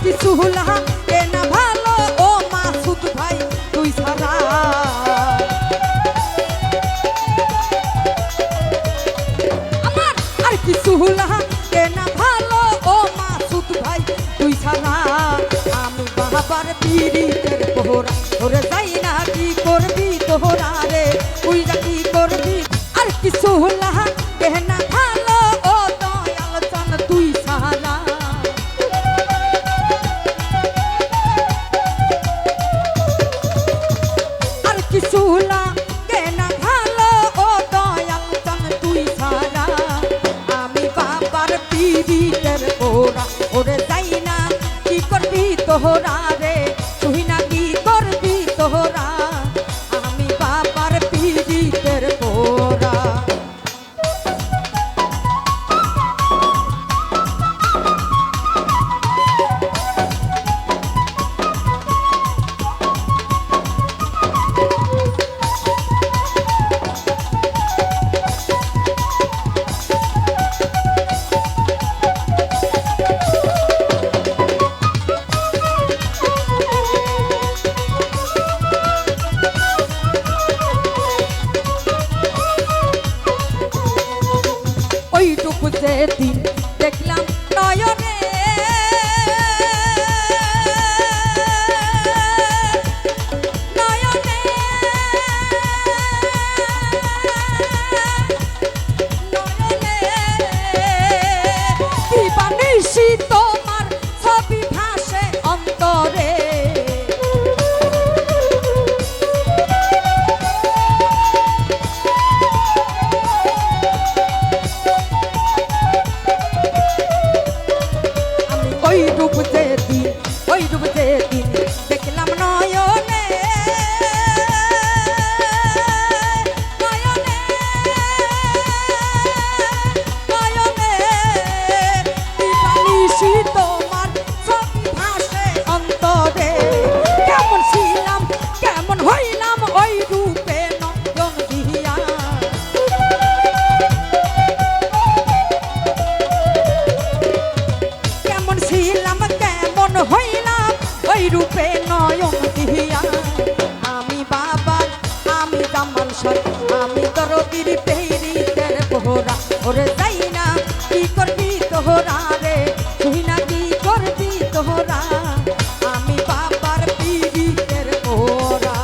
কিছু লাগে না ভালো ও মাসুদ ভাই তুই ছাড়া। আমার আর কিছু লাগে না ভালো ও মাসুদ ভাই তুই ছাড়া। আমি বাবার পীড়িতের পোহরা ওরে যাই না কি করবি তোহরা রে তুই যা কি করবি। আর কিছু লাগে না ভালো ও দয়াল চান তুই ছাড়া। আর কিছু লাগে না ভালো ও দয়াল চান তুই ছাড়া। আমি বাবার পীড়িতের পোহরা ওরে যাই না কি করবি তোহরা রে তুই না কি করবি তোহরা। আমি বাবার পীড়িতের পোহরা। ওইটুকু যেদিন দেখলাম নয়নে নয়নে নয়নে দিবানিশি তোমার ছবি ভাসে অন্তরে। ওই রূপ যেদিন দেখলাম নয়নে নয়নে নয়নে দিবানিশি তোমার ছবি ভাসে অন্তরে। কেমন ছিলাম কেমন হইলাম ওই রূপে নয়ন দিয়া। কেমন ছিলাম কেমন হইলাম ওই রূপে নয়ন দিয়া। আমি বাবার আমি জামাল সার আমি দরদির পীড়িতের পোহরা ওরে যাই না কি করবি তোহরা রে তুই না কি করবি তোহরা। আমি বাবার পীড়িতের পোহরা।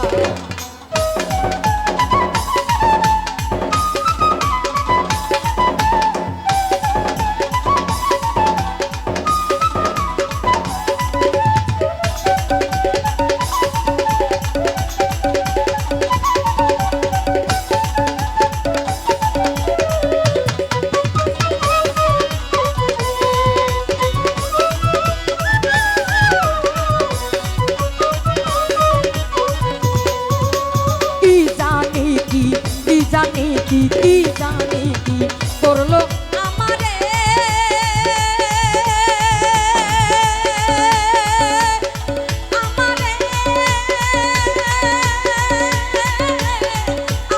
কি জানি কি করলো আমারে আমারে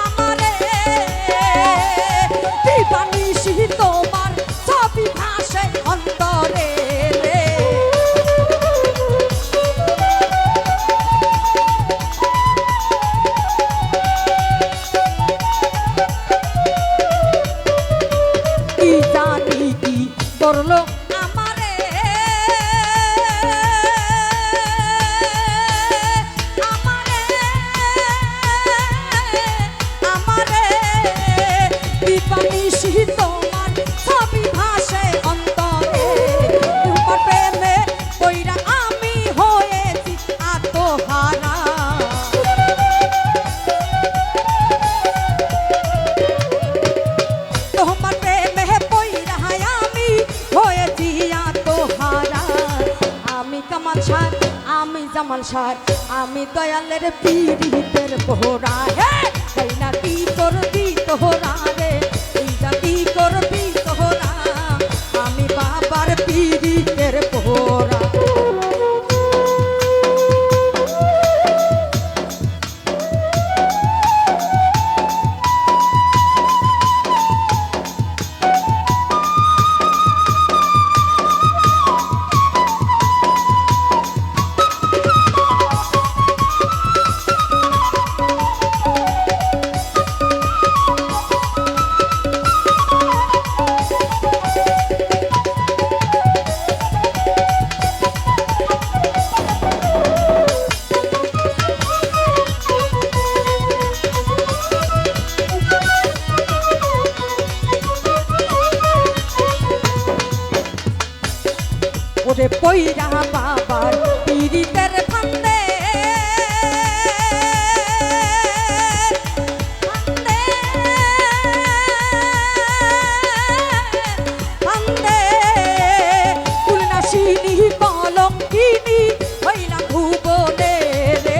আমারে দিবানিশি তোমার ছবি ভাসে অন্তরে রে। করলো আমারে আমারে আমারে দিবানিশি তোমার ছবি ভাসে অন্তরে। তোমার প্রেমে কইরা আমি হয়েছি আত্মহারা। তোমার প্রেমে পইরা আমি হয়েছি আত্মহারা। আমি কামাল সার আমি জামাল সার আমি দয়ালের পীড়িতের পোহরা। তাই না কি করবি তোহরা রে তুই যা কি করবি তোহরা। আমি বাবার পীড়িতের পোহরা। বাবার পীড়িতের ফান্দে ফান্দে ফান্দে কুলনাশিনী কলঙ্কিনী হইলাম ভুবনে রে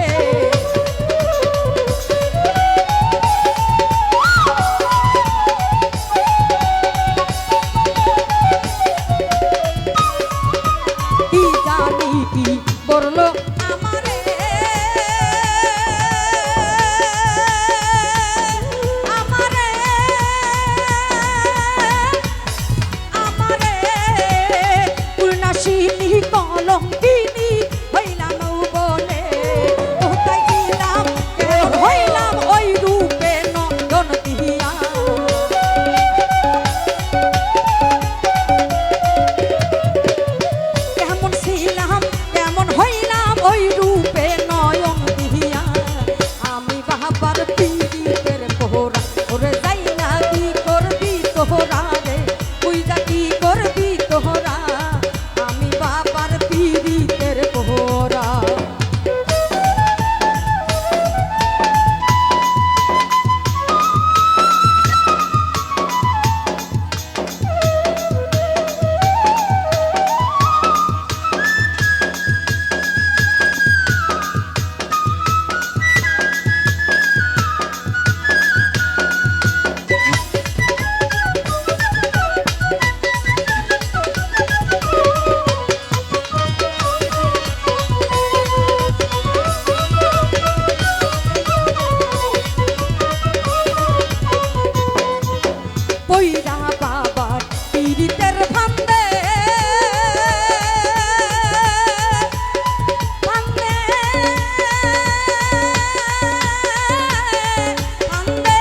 কি জানি কি করলো আমারে আমারে আমারে পূর্ণাশিনী কলঙ্কিনী হইলাম বলে কোথায় ছিলাম কেমন হইলাম ওই রূপে নন্দন দিয়া কেমন ছিলাম কেমন হইলাম ওই রূপে নয়ন দিয়া আমি বাবার পীড়িতের পোহরা ওরে যাই না কি করবি তোহরা রে তুই যা কি করবি তোহরা আমি বাবার পীড়িতের পোহরা পইরা বাবার পীড়িতের ফান্দে ফান্দে ফান্দে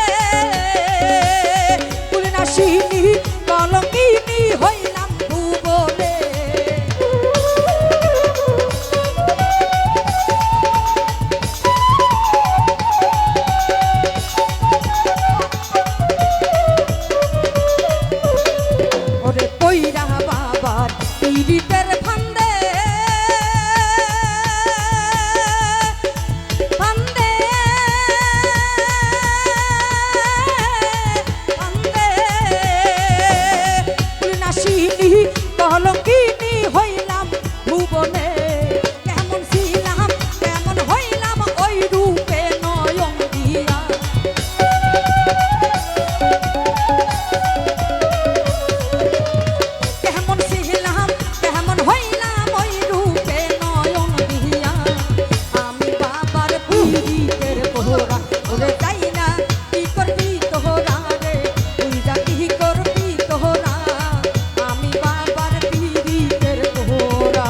কুলনাশিনী কলঙ্কিনী হইলাম ভুবনে ওরে পইরা বাবার পীড়িতের ফান্দে ফান্দে ফান্দে কুলনাশিনী কলঙ্কিনী হইলাম ভুবনে কেমন ছিলাম কেমন হইলাম ওই রূপে নয়ন দিয়া কেমন ছিলাম কেমন হইলাম ওই রূপে নয়ন দিয়া আমি বাবার পীড়িতের পোহরা ওরে যাই না কি করবি তোহরা রে তুই যা কি করবি তোহরা আমি বাবার পীড়িতের পোহরা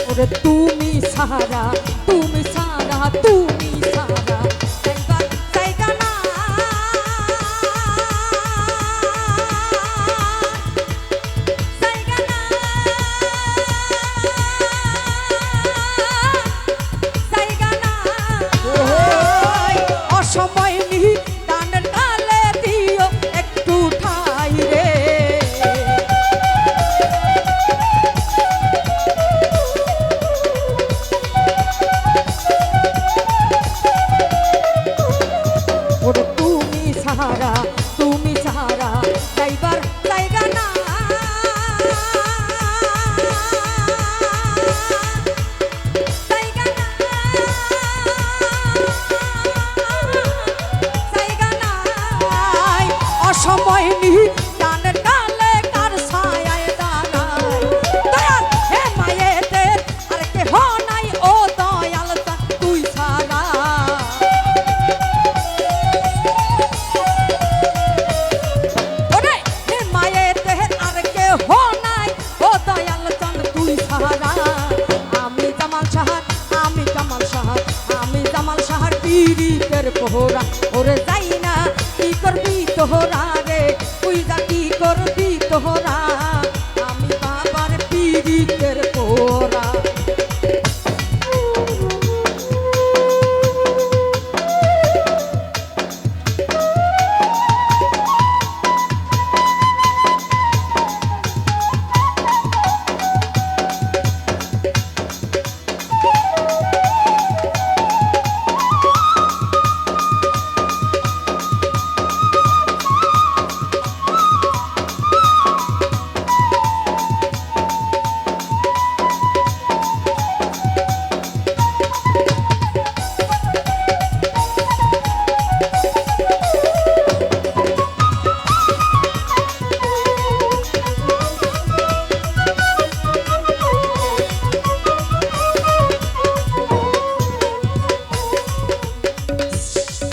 ওরে তুমি সারা তুমি সারা তুমি সারা জায়গা জায়গা না জায়গা না জায়গা না অসময় নি দানের কালে দিও একটু ঠাই রে তোহরা আমি বাবার পীড়িতের পোরা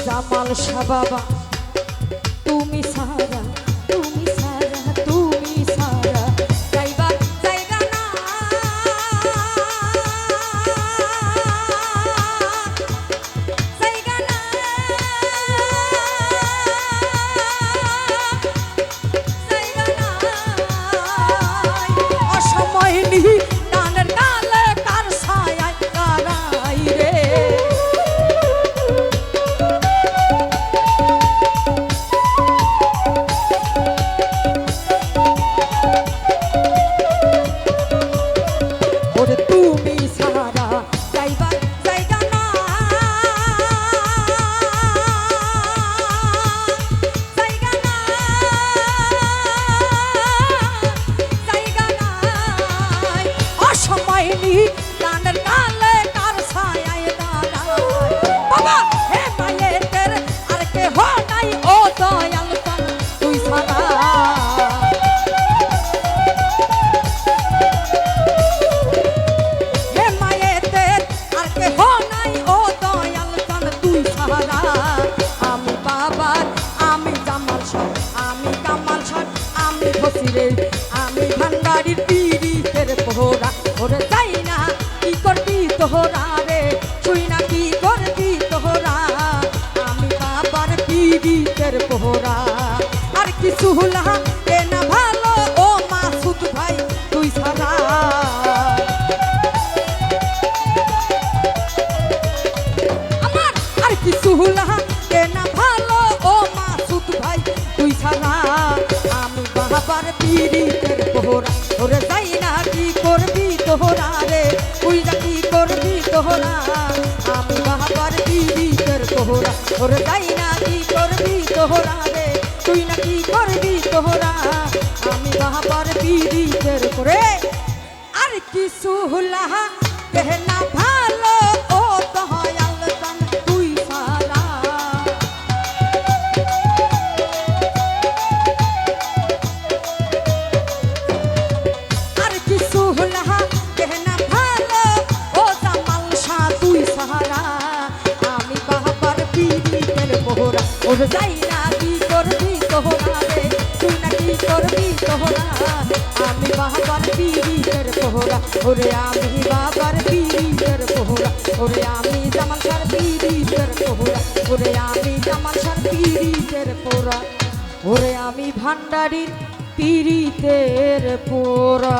জামাল শাহ বাবা তুমি সারা তুমি সারা তুমি সারা যাইবার জায়গা না জায়গা না জায়গা না অসময় নি টানের কালে কার ছায়ায় কারাই রে তুমি সারা যাইবার জায়গা না জায়গা না জায়গা নাই অসময় নি গানের কালে কার ছায়ায় দাঁড়ায় বাবা হে মায়ের আর কে হো নাই ও দয়াল তান তুই সারা আমি ভান্ডারির পীড়িতের পোহরা ওরে যাই না কি করবি তোহরা রে তুই না কি করবি তোহরা আমি বাবার পীড়িতের পোহরা আর কিছু হলা এ না ভালো ও মাসুদ ভাই তুই সারা আমার আর কিছু হলা এ না ভালো ও মাসুদ ভাই তুই সারা বাবার পীড়িতের পোহরা ওরে যাই না কি করবি তোহরা রে তুই না কি করবি তোহরা আমি বাবার পীড়িতের পোহরা ওরে যাই না কি করবি তোহরা রে তুই না কি করবি তোহরা আমি বাবার পীড়িতের করে আর কিছু হলা না ভালো ও দয়াল তান তুই সারা ওরে যাই না কি করবি তোহরা রে তুই না কি করবি তোহরা আমি বাবার পীড়িতের পোহরা ওরে আমি বাবার পীড়িতের পোহরা ওরে আমি জামাল শাহর পীড়িতের পোহরা ওরে আমি জামাল শাহর পীড়িতের পোহরা ওরে আমি ভান্ডারির পীড়িতের পোহরা।